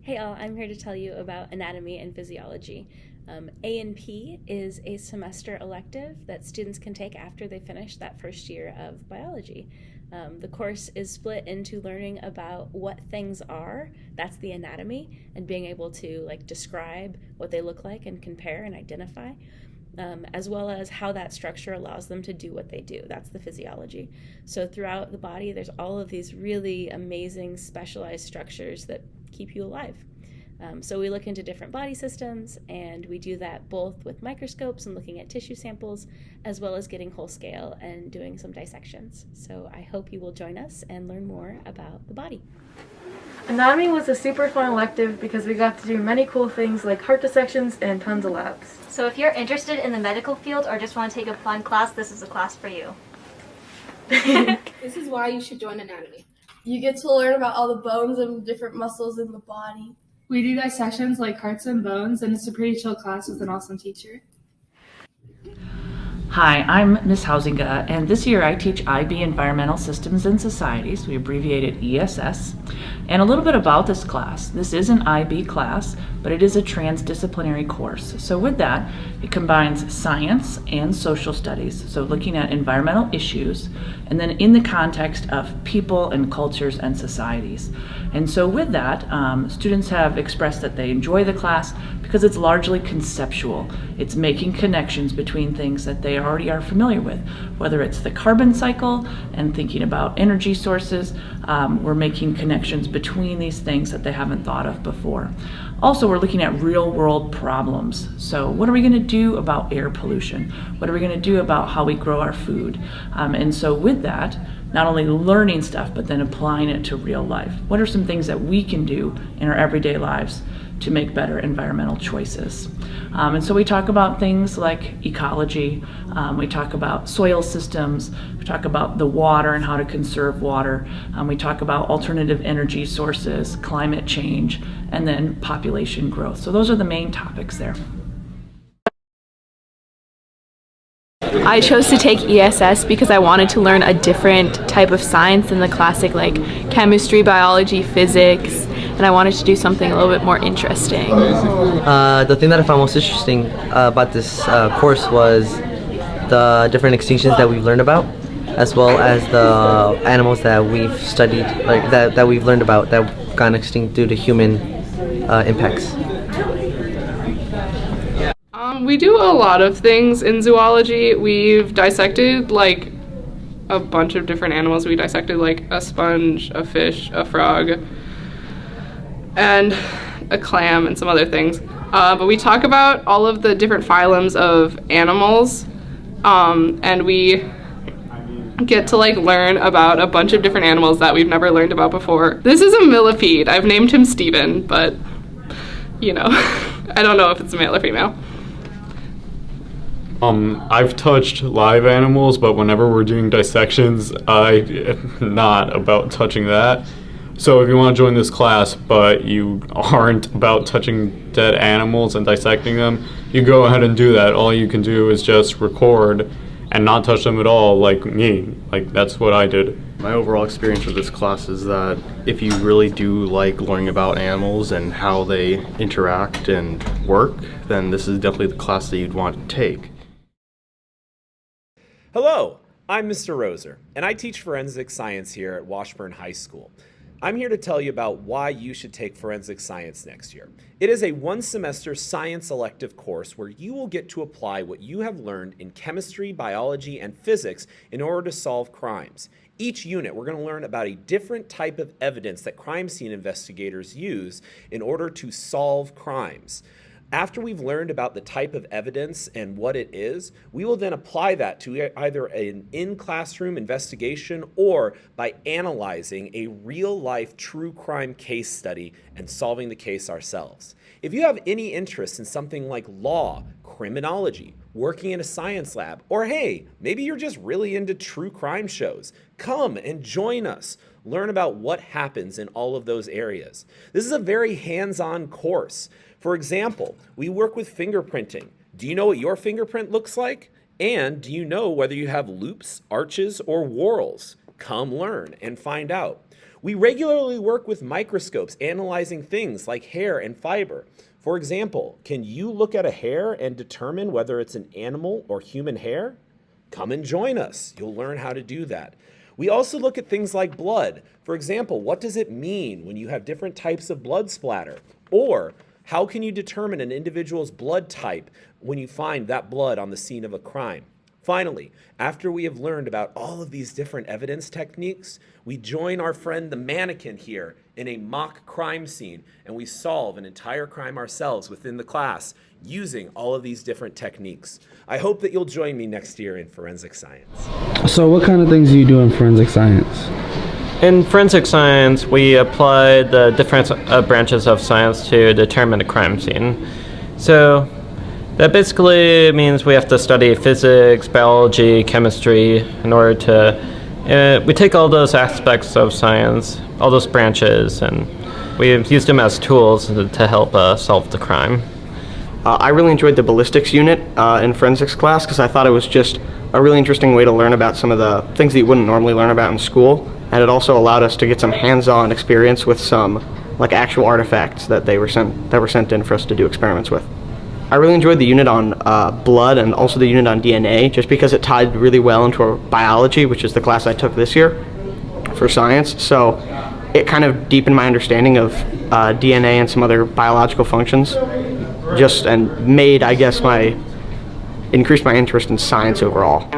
Hey all, I'm here to tell you about anatomy and physiology. A&P is a semester elective that students can take after they finish that first year of biology. The course is split into learning about what things are, that's the anatomy, and being able to describe what they look like and compare and identify, as well as how that structure allows them to do what they do. That's the physiology. So throughout the body, there's all of these really amazing specialized structures that keep you alive. So we look into different body systems, and we do that both with microscopes and looking at tissue samples, as well as getting whole scale and doing some dissections. So I hope you will join us and learn more about the body. Anatomy was a super fun elective because we got to do many cool things like heart dissections and tons of labs. So if you're interested in the medical field or just want to take a fun class, this is a class for you. This is why you should join anatomy. You get to learn about all the bones and different muscles in the body. We do dissections like hearts and bones, and it's a pretty chill class with an awesome teacher. Hi, I'm Ms. Housinga, and this year I teach IB Environmental Systems and Societies. We abbreviate it ESS. And a little bit about this class. This is an IB class, but it is a transdisciplinary course. So with that, it combines science and social studies, so looking at environmental issues, and then in the context of people and cultures and societies. And so with that, students have expressed that they enjoy the class because it's largely conceptual. It's making connections between things that they already are familiar with, whether it's the carbon cycle and thinking about energy sources. We're making connections between these things that they haven't thought of before. Also, we're looking at real world problems. So what are we going to do about air pollution? What are we going to do about how we grow our food? And so with that, not only learning stuff, but then applying it to real life. What are some things that we can do in our everyday lives to make better environmental choices? And so we talk about things like ecology, we talk about soil systems, we talk about the water and how to conserve water, we talk about alternative energy sources, climate change, and then population growth. So those are the main topics there. I chose to take ESS because I wanted to learn a different type of science than the classic chemistry, biology, physics, and I wanted to do something a little bit more interesting. The thing that I found most interesting about this course was the different extinctions that we've learned about, as well as the animals that we've studied, that we've learned about that have gone extinct due to human impacts. We do a lot of things in zoology. We've dissected a bunch of different animals. We dissected a sponge, a fish, a frog, and a clam and some other things. But we talk about all of the different phylums of animals, and we get to learn about a bunch of different animals that we've never learned about before. This is a millipede. I've named him Steven, but I don't know if it's a male or female. I've touched live animals, but whenever we're doing dissections, I'm not about touching that. So if you want to join this class, but you aren't about touching dead animals and dissecting them, you go ahead and do that. All you can do is just record and not touch them at all, like me. That's what I did. My overall experience with this class is that if you really do like learning about animals and how they interact and work, then this is definitely the class that you'd want to take. Hello, I'm Mr. Roser, and I teach forensic science here at Washburn High School. I'm here to tell you about why you should take forensic science next year. It is a one-semester science elective course where you will get to apply what you have learned in chemistry, biology, and physics in order to solve crimes. Each unit, we're going to learn about a different type of evidence that crime scene investigators use in order to solve crimes. After we've learned about the type of evidence and what it is, we will then apply that to either an in-classroom investigation or by analyzing a real-life true crime case study and solving the case ourselves. If you have any interest in something like law, criminology, working in a science lab, or hey, maybe you're just really into true crime shows, come and join us. Learn about what happens in all of those areas. This is a very hands-on course. For example, we work with fingerprinting. Do you know what your fingerprint looks like? And do you know whether you have loops, arches, or whorls? Come learn and find out. We regularly work with microscopes analyzing things like hair and fiber. For example, can you look at a hair and determine whether it's an animal or human hair? Come and join us. You'll learn how to do that. We also look at things like blood. For example, what does it mean when you have different types of blood splatter? Or how can you determine an individual's blood type when you find that blood on the scene of a crime? Finally, after we have learned about all of these different evidence techniques, we join our friend the mannequin here in a mock crime scene, and we solve an entire crime ourselves within the class using all of these different techniques. I hope that you'll join me next year in forensic science. So what kind of things do you do in forensic science? In forensic science, we apply the different branches of science to determine a crime scene. So that basically means we have to study physics, biology, chemistry in order to, we take all those aspects of science, all those branches, and we use them as tools to help solve the crime. I really enjoyed the ballistics unit in forensics class because I thought it was just a really interesting way to learn about some of the things that you wouldn't normally learn about in school, and it also allowed us to get some hands-on experience with some like actual artifacts that were sent in for us to do experiments with. I really enjoyed the unit on blood and also the unit on DNA just because it tied really well into our biology, which is the class I took this year for science. So it kind of deepened my understanding of DNA and some other biological functions and made, I guess, increased my interest in science overall.